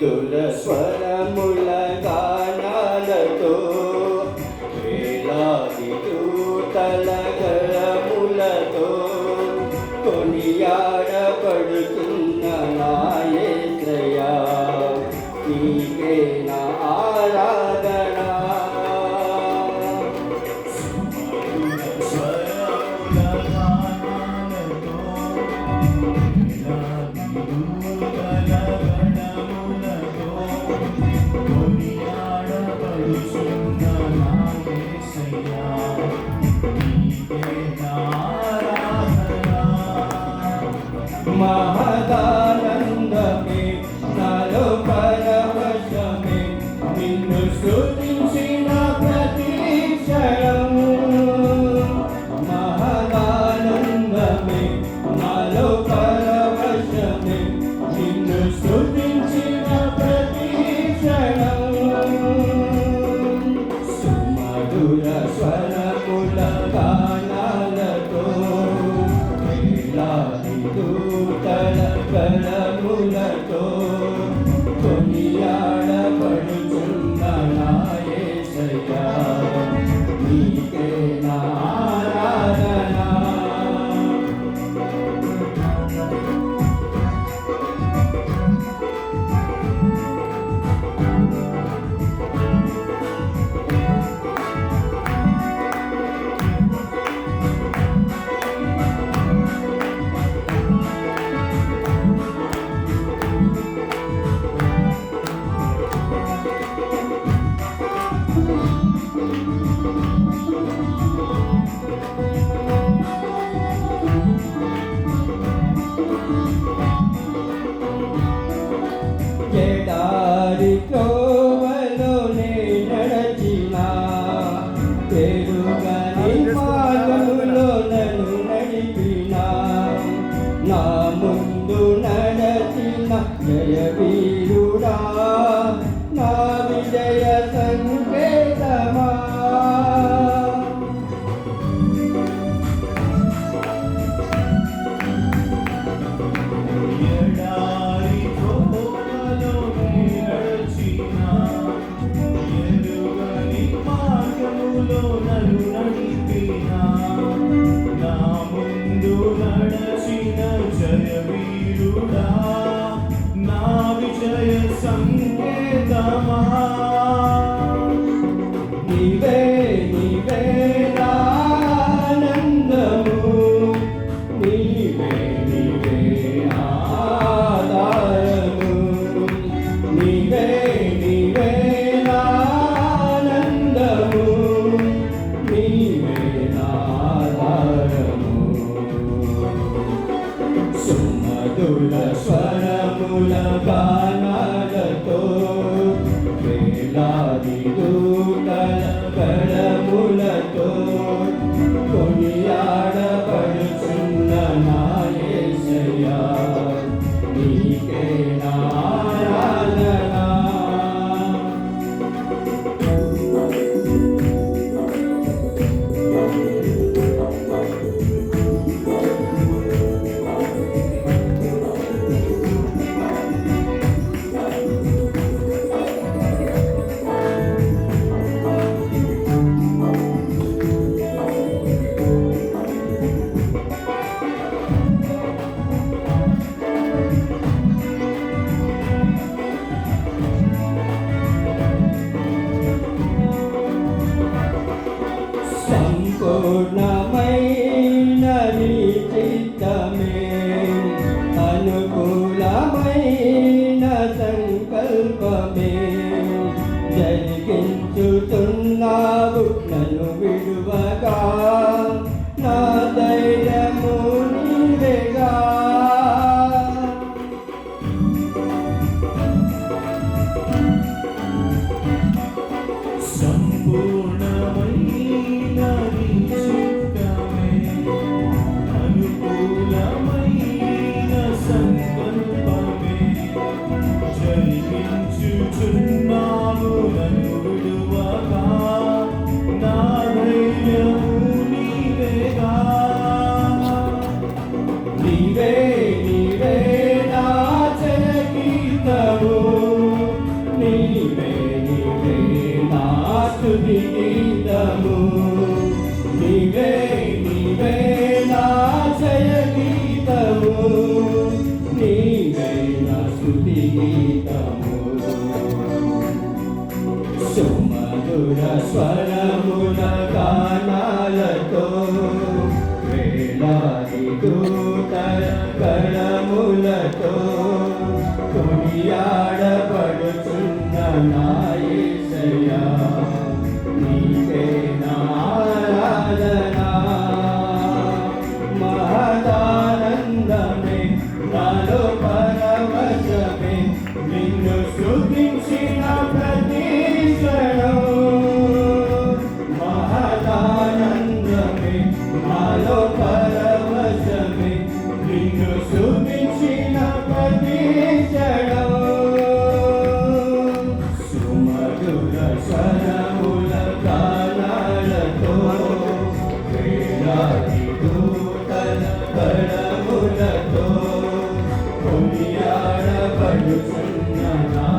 మధుర స్వరముల గానాలతో వేలాది దూతల గళములతో కొనియాడబడుతున్న నా యేసయ్యా, నీకే నా ఆరాధన. మహదానందమే నాలో పరవశమే నిన్ను స్తుతించిన ప్రతి క్షణం. మహదానందమే నాలో పరవశమే నిన్ను స్తుతించిన ప్రతి క్షణం. సుమధుర స్వరముల గానాలతో వేలాది దూతల గళములతో కొనియాడబడుతున్న నా యేసయ్యా, నీకే నా ఆరాధన. ఎడారి త్రోవలోనే నడచినా, ఎరుగని మార్గములో నన్ను నడిపినా, నా ముందు నడచిన జయవీరుడా, నా విజయ సంకేతమా. నా ముందు నడచిన జయవీరుడా, నా విజయ సంకేతమా. నీవే నీవే నా ఆనందము, నీవే నీవే నా ఆధారము, నీవే నీవే నా ఆనందము, నీవే నా ఆధారము. సుమధుర స్వరముల గానాలతో వేలాది దూతల గళములతో కొనియాడబడుతున్న నా యేసయ్యా, నీకే నా ఆరాధన. సంపూర్ణమైన నీ చిత్తమే, అనుకూలమైన సంకల్పమే జరిగించుతున్నావు నన్ను విడువగా, నా ధైర్యము నీవేగా. సంపూర్ణమైన నీ చిత్తమే, అనుకూలమైన సంకల్పమే జరిగించుచున్నావు నన్ను విడువగా, నా ధైర్యము నీవేగా. నీవే నీవే నా జయ గీతము, స్వరముల గానాలతో వేలాది దూతల గళములతో కొనియాడబడుచున్న నా యేసయ్యా నీకే నా ఆరాధన మహదానందమే నాలో పరవశమే నిన్ను స్తుతించిన ప్రతి క్షణం మహదానందమే నాలో పరవశమే నిన్ను స్తుతించిన ప్రతి క్షణం సుమధుర స్వరముల గానాలతో వేలాది దూతల గళములతో కొనియాడబడుచున్న నా